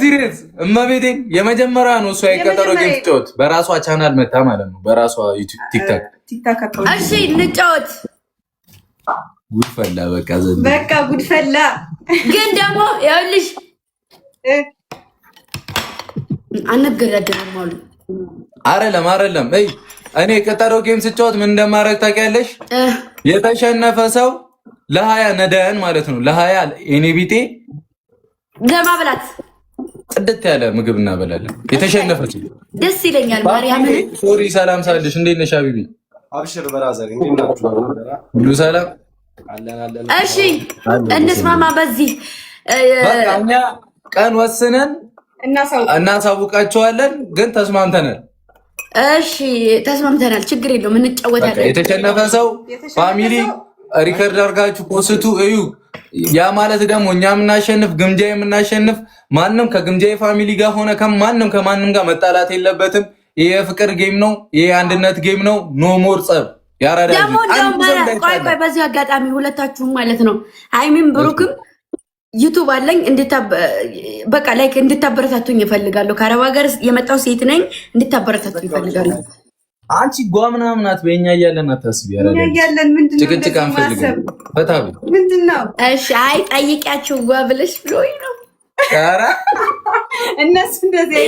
ሲሪየስ እመቤቴን የመጀመሪያ ነው እሷ የቀጠሮ ጌም ትጫወት በራሷ ቻናል መታ ማለት ነው በራሷ ዩቲዩብ ቲክታክ እሺ እንጫወት ጉድፈላ በቃ ጉድፈላ ግን ደግሞ ያውልሽ አንገረደም አሉ አይደለም እኔ የቀጠሮ ጌም ስጫወት ምን እንደማደርግ ታውቂያለሽ የተሸነፈ ሰው ለ20 ነዳያን ማለት ነው ለ20 እኔ ቢጤ ለማብላት ጽድት ያለ ምግብ እናበላለን የተሸነፈች ደስ ይለኛል ማርያም ሶሪ ሰላም ሳልሽ እንዴት ነሽ ሀቢቢ አብሽር በራዘር እንዴት ናችሁ ሁሉ ሰላም አለን እሺ እንስማማ በዚህ በቃ እኛ ቀን ወስነን እናሳውቃቸዋለን ግን ተስማምተናል እሺ ተስማምተናል ችግር የለውም እንጫወታለን የተሸነፈ ሰው ፋሚሊ ሪከርድ አድርጋችሁ ፖስቱ እዩ ያ ማለት ደግሞ እኛ የምናሸንፍ ግምጃ የምናሸንፍ ማንም ከግምጃ ፋሚሊ ጋር ሆነ ከማንም ጋር መጣላት የለበትም ይሄ የፍቅር ጌም ነው ይሄ አንድነት ጌም ነው ኖ ሞር ጸብ ያራዳ ቆይ በዚህ አጋጣሚ ሁለታችሁም ማለት ነው ሃይሚን ብሩክም ዩቲዩብ አለኝ በቃ ላይክ እንድታበረታቱኝ እፈልጋለሁ ከአረብ ሀገር የመጣው ሴት ነኝ እንድታበረታቱኝ እፈልጋለሁ አንቺ ጓምናም ናት በእኛ እያለን አታስቢ ያለን ምንድነው ጭቅጭቅ አንፈልግም ፈታቢ ምንድነው እሺ አይ ጠይቂያችሁ ብለሽ ብሎኝ ነው ኧረ እነሱ እንደዚህ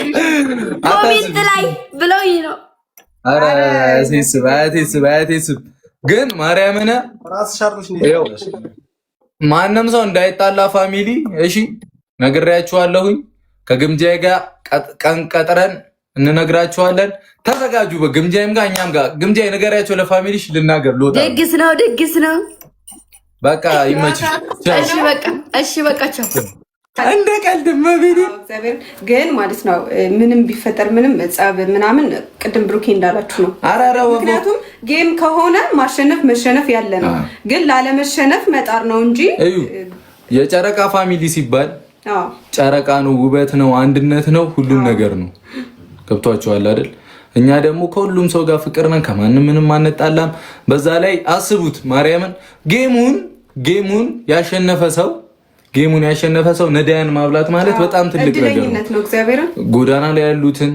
ኮሜንት ላይ ብሎኝ ነው ኧረ ሲስብ ግን ማርያምን ራስ ሻርሽ ነው ማንም ሰው እንዳይጣላ ፋሚሊ እሺ ነግሬያችኋለሁኝ ከግምጃ ጋር ቀን ቀጥረን እንነግራችኋለን ተዘጋጁ በግምጃም ጋር እኛም ጋር ግምጃ ነገራቸው ለፋሚሊሽ ልናገር ሎታ ደግስ ነው በቃ ይመችሽ እሺ በቃ ቻው እንደ ቀልድ መቤቴ እግዚአብሔር ግን ማለት ነው ምንም ቢፈጠር ምንም ጻብ ምናምን ቅድም ብሩኬ እንዳላችሁ ነው ምክንያቱም ጌም ከሆነ ማሸነፍ መሸነፍ ያለ ነው ግን ላለመሸነፍ መጣር ነው እንጂ የጨረቃ ፋሚሊ ሲባል ጨረቃ ነው ውበት ነው አንድነት ነው ሁሉም ነገር ነው ገብቷችኋል አይደል እኛ ደግሞ ከሁሉም ሰው ጋር ፍቅር ነን ከማንም ምንም አንጣላም በዛ ላይ አስቡት ማርያምን ጌሙን ያሸነፈ ሰው ነዳያን ማብላት ማለት በጣም ትልቅ ነገር ነው እግዚአብሔር ጎዳና ላይ ያሉትን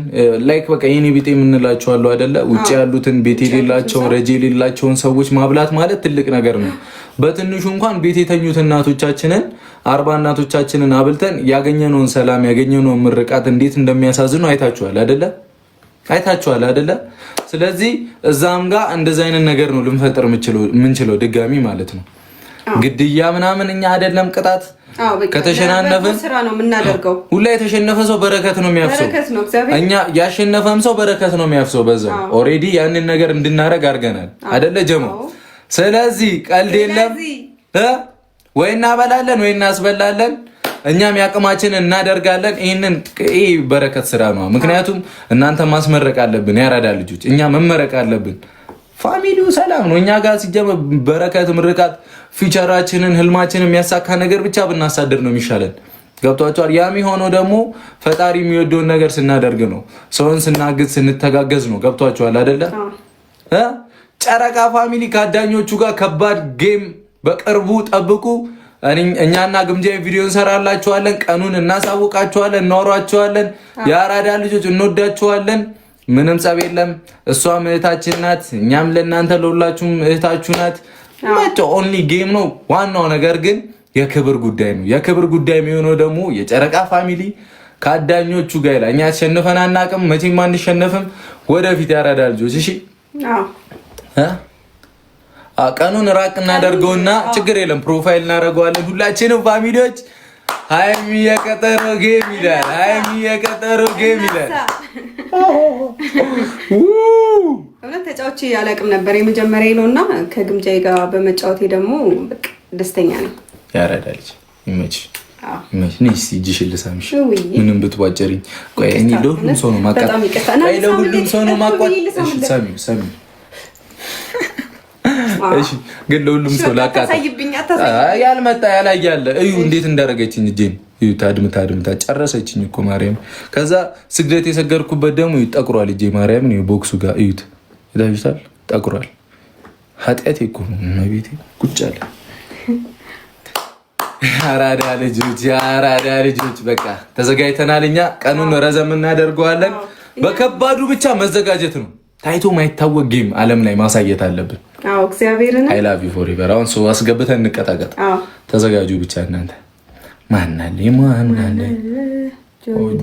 ላይክ በቃ የኔ ቤት የምንላቸው አሉ አይደለ ውጪ ያሉትን ቤት የሌላቸው ረጄ የሌላቸውን ሰዎች ማብላት ማለት ትልቅ ነገር ነው በትንሹ እንኳን ቤት የተኙት እናቶቻችንን 40 እናቶቻችንን አብልተን ያገኘነውን ሰላም ያገኘነውን ምርቃት እንዴት እንደሚያሳዝኑ አይታችኋል አይደለ ስለዚህ እዛም ጋር እንደዛ አይነት ነገር ነው ልንፈጥር ምንችለው ድጋሚ ማለት ነው ግድያ ምናምን እኛ አይደለም ቅጣት ከተሸናነፈን ስራ ነው የምናደርገው ሁላ የተሸነፈ ሰው በረከት ነው የሚያፍሰው እኛ ያሸነፈም ሰው በረከት ነው የሚያፍሰው በዛው ኦሬዲ ያንን ነገር እንድናረግ አድርገናል አይደለ ጀሞ ስለዚህ ቀልድ የለም ወይ እናበላለን ወይ እናስበላለን እኛም ያቅማችን እናደርጋለን ይሄ በረከት ስራ ነው ምክንያቱም እናንተ ማስመረቅ አለብን ያራዳ ልጆች እኛ መመረቅ አለብን ፋሚሊው ሰላም ነው እኛ ጋር ሲጀመር በረከት ምርቃት ፊቸራችንን ህልማችንን የሚያሳካ ነገር ብቻ ብናሳድር ነው የሚሻለን ገብቷቸዋል ያሚ ሆኖ ደግሞ ፈጣሪ የሚወደውን ነገር ስናደርግ ነው ሰውን ስናግዝ ስንተጋገዝ ነው ገብቷቸዋል አይደለ ጨረቃ ፋሚሊ ካዳኞቹ ጋር ከባድ ጌም በቅርቡ ጠብቁ እኛና ግምጃ ቪዲዮ እንሰራላችኋለን ቀኑን እናሳውቃችኋለን እናወራችኋለን የአራዳ ልጆች እንወዳችኋለን ምንም ጸብ የለም እሷም እህታችን ናት እኛም ለእናንተ ለሁላችሁም እህታችሁ ናት መቶ ኦንሊ ጌም ነው ዋናው ነገር ግን የክብር ጉዳይ ነው የክብር ጉዳይ የሚሆነው ደግሞ የጨረቃ ፋሚሊ ካዳኞቹ ጋር ይላል እኛ ተሸንፈን አናውቅም መቼም አንሸነፍም ወደፊት ያራዳ ልጆች እሺ ቀኑን ራቅ እናደርገውና ችግር የለም ፕሮፋይል እናደርገዋለን ሁላችንም ፋሚሊዎች ሃይሚ የቀጠሮ ጌም ይላል እውነት ተጫውቼ አላውቅም ነበር የመጀመሪያ ነውና ከግምጃዬ ጋር በመጫወቴ ደግሞ በቃ ደስተኛ ነኝ ያራዳልሽ ይመችሽ ነሽ እጅሽ ልሳምሽ ምንም ብትዋጨሪኝ ቆይ እኔ ለሁሉም ሰው ነው ማቃጠል ሳሚ እሺ ግን ለሁሉም ሰው ላቃጠል ያልመጣ ያላያለ እዩ እንዴት እንዳረገችኝ እጄን እዩ ታድምታ ጨረሰችኝ እኮ ማርያም ከዛ ስግደት የሰገርኩበት ደግሞ ይጠቁራል እጄ ማርያም ነው ቦክሱ ጋር እዩት ይታይታል ጠቁራል ኃጢአት እኮ ነው ቤቴ ቁጭ አለ አራዳ ልጆች በቃ ተዘጋጅተናል። እኛ ቀኑን ረዘም እናደርገዋለን። በከባዱ ብቻ መዘጋጀት ነው። ታይቶ ማይታወቅ ጌም ዓለም ላይ ማሳየት አለብን። አዎ እግዚአብሔርን አይ ላቭ ዩ ፎርኤቨር። አሁን ሰው አስገብተን እንቀጣቀጥ። ተዘጋጁ ብቻ እናንተ። ማናለ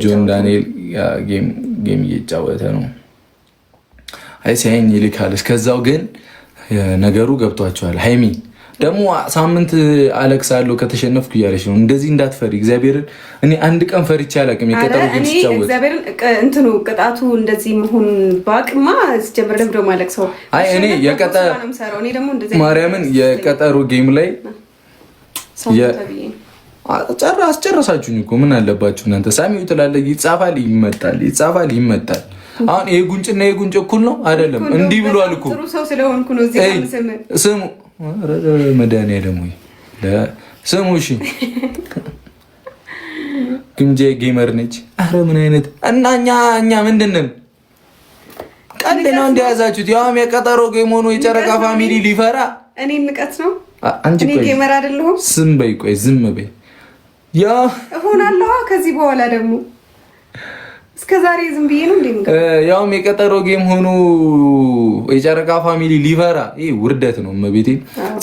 ጆን ዳንኤል ጌም እየጫወተ ነው። አይ ሲያየኝ ይልካል። እስከዛው ግን ነገሩ ገብቷቸዋል። ሃይሚ ደግሞ ሳምንት አለቅሳለሁ ከተሸነፍኩ እያለች ነው። እንደዚህ እንዳትፈሪ እግዚአብሔርን። እኔ አንድ ቀን ፈሪቼ አላውቅም። የቀጠሮ ጌም ሲጫወት እግዚአብሔርን እንትኑ ቅጣቱ እንደዚህ መሆን ባቅማ ጀምር ደብዶ ማለቅ ሰው አይ እኔ ማርያምን የቀጠሮ ጌም ላይ አስጨረሳችሁኝ እኮ ምን አለባችሁ እናንተ። ሳሚው ትላለህ ይጻፋል ይመጣል። አሁን ይሄ ጉንጭና ይሄ ጉንጭ እኩል ነው አይደለም? እንዲህ ብሏል እኮ ጥሩ ሰው ስለሆንኩ ነው እዚህ ጋር ስሙ መድኃኒዓለም ወይ ስሙ። እሺ ግምጄ ጌመር ነች። አረ ምን አይነት እና እኛ ምንድን ነን? ቀልድ ነው እንደያዛችሁት። ያውም የቀጠሮ ጌም ሆኖ የጨረቃ ፋሚሊ ሊፈራ እኔ ንቀት ነው። እኔ ጌመር አይደለሁም። ዝም በይ ቆይ ዝም በይ። ያ እሆናለሁ ከዚህ በኋላ ደግሞ እስከዛሬ ዝም ብዬ ነው እንደምን ያውም የቀጠሮ ጌም ሆኖ የጨረቃ ፋሚሊ ሊፈራ ይሄ ውርደት ነው መቤቴ።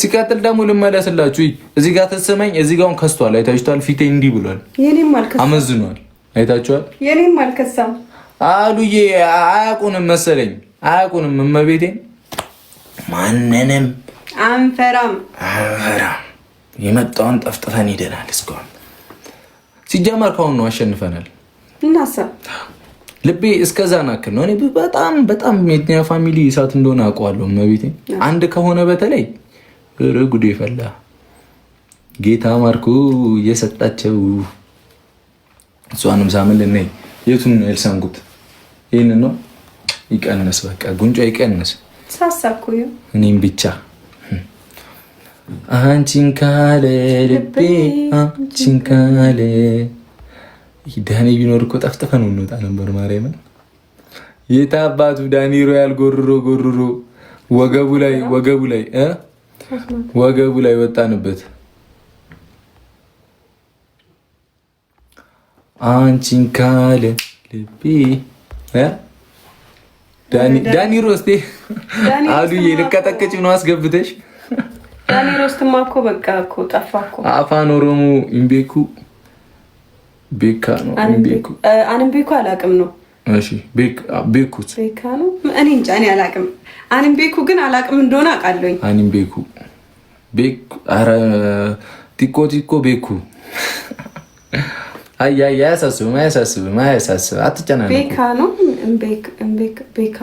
ሲቀጥል ደግሞ ልመለስላችሁ። እዚህ ጋር ተሰማኝ። እዚህ ጋር ከስቷል። አይታችኋል። ፊቴ እንዲህ ብሏል። የኔም አልከሳም አመዝኗል። አይታችኋል። የኔም አልከሳም አሉዬ አያውቁንም መሰለኝ። አያውቁንም መቤቴ። ማንንም አንፈራም። የመጣውን ጠፍጥፈን ሄደናል። እስካሁን ሲጀመር ከሆነ ነው አሸንፈናል። እናሳ ልቤ እስከዛ ናክል ነው። እኔ በጣም የኛ ፋሚሊ እሳት እንደሆነ አውቀዋለሁ። መቤቴ አንድ ከሆነ በተለይ ጉዴ ፈላ። ጌታ ማርኩ እየሰጣቸው እሷንም ሳምል ነይ። የቱን ነው ያልሳንኩት? ይሄን ነው ይቀነስ። በቃ ጉንጯ ይቀነስ። ሳሳኩ እኔም ብቻ አንቺን ካለ ልቤ አንቺን ካለ ዳኒ ቢኖር እኮ ጠፍጥፈን እንወጣ ነበር። ማርያምን የት አባቱ ዳኒ ሮያል ጎርሮ ወገቡ ላይ ወጣንበት። አንቺን ካለ ልቤ ዳኒ ሮስቴ አሉዬ ልቀጠቅጭ ነው አስገብተሽ። ዳኒ ሮስትማ እኮ በቃ እኮ ጠፋ እኮ። አፋን ኦሮሞ ኢምቤኩ ቤካ ነው። አንቤኩ አላቅም ነው። እሺ ቤኩት ቤካ ነው። እኔ እንጃ እኔ አላቅም። አንቤኩ ግን አላቅም እንደሆነ አውቃለሁኝ። አንቤኩ ኧረ ቲኮ ቤኩ አያሳስብም። አትጨናነቁ። ቤካ ነው። ቤካ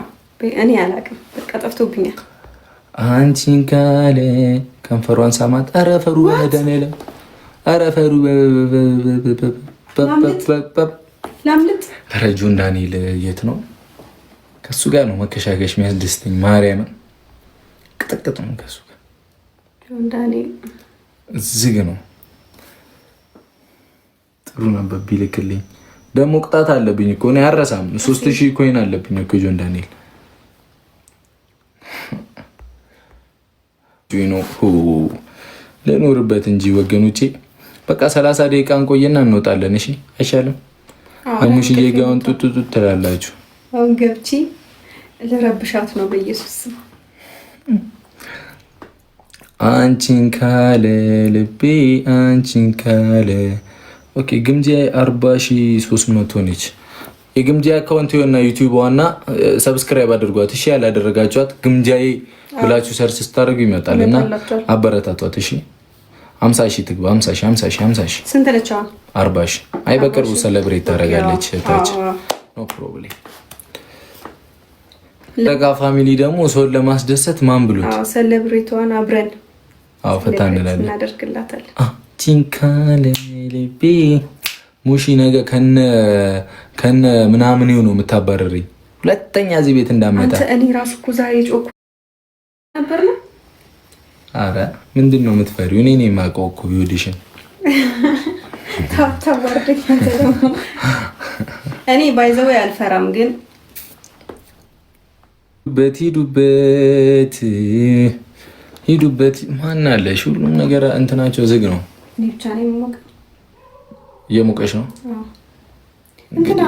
እኔ አላቅም። በቃ ጠፍቶብኛል። አንቺን ካለ ከንፈሯን ሳማት። ኧረ ፈሩ በመድኃኒዓለም ኧረ ፈሩ ላምልጥ። ኧረ ጆን ዳንኤል የት ነው? ከሱ ጋር ነው መከሻከሽ የሚያስደስተኝ። ማርያምን ቅጥቅጥ ነው ከሱ ጋር። ጆን ዳንኤል ዝግ ነው። ጥሩ ነበር ቢልክልኝ። ደግሞ ቅጣት አለብኝ እኮ እኔ አረሳም። 3000 ኮይን አለብኝ እኮ ጆን ዳንኤል ለኖርበት እንጂ ወገኖቼ። በቃ 30 ደቂቃ እንቆየና እንወጣለን። እሺ አይሻልም? አሙሽዬ ጋውን ጡጡ ትላላችሁ። አሁን ገብቼ ልረብሻት ነው በኢየሱስ ስም። አንቺን ካለ ልቤ አንቺን ካለ። ኦኬ ግምጃ 40300 ነች። የግምጃ አካውንት የሆነ ዩቲዩብ ዋና ሰብስክራይብ አድርጓት። እሺ ያላደረጋችኋት ግምጃዬ ብላችሁ ሰርች ስታደርጉ ይመጣልና አበረታቷት። እሺ 50,000 ትግባ። 50,000 ስንት ነች? 40,000። አይ በቅርቡ ሰለብሬት ታደርጋለች ታች ኖ ፕሮብሌም። ለጋ ፋሚሊ ደግሞ ሰውን ለማስደሰት ማን ብሎት ሰለብሬቷን አብረን ፈታ እንላለን እናደርግላታለን። ቲንካለ ልቤ ሙሺ ነገ ከነ ምናምን ነው የምታባረረኝ። ሁለተኛ እዚህ ቤት እንዳመጣ እኔ ራሱ እኮ ዛሬ ጮኩ ነበር ነው። አረ ምንድን ነው የምትፈሪው? እኔ የማውቀው እኮ ቢወድሽን ታዋርደኝ። እኔ ባይዘው አልፈራም፣ ግን ሂዱበት ማን አለሽ? ሁሉም ነገር እንትናቸው ዝግ ነው። ብቻ ነው የምሞቀው። እየሞቀሽ ነው እንትና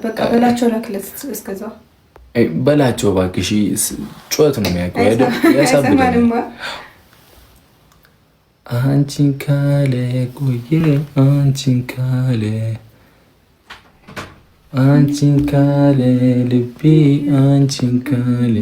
በቃ በላቸው ላክለት እስከዛው በላቸው እባክሽ። ጩኸት ነው የሚያውቀው አይደል? ያሳብዳል። አንቺን ካለ ቆየ አንቺን ካለ ልቤ አንቺን ካለ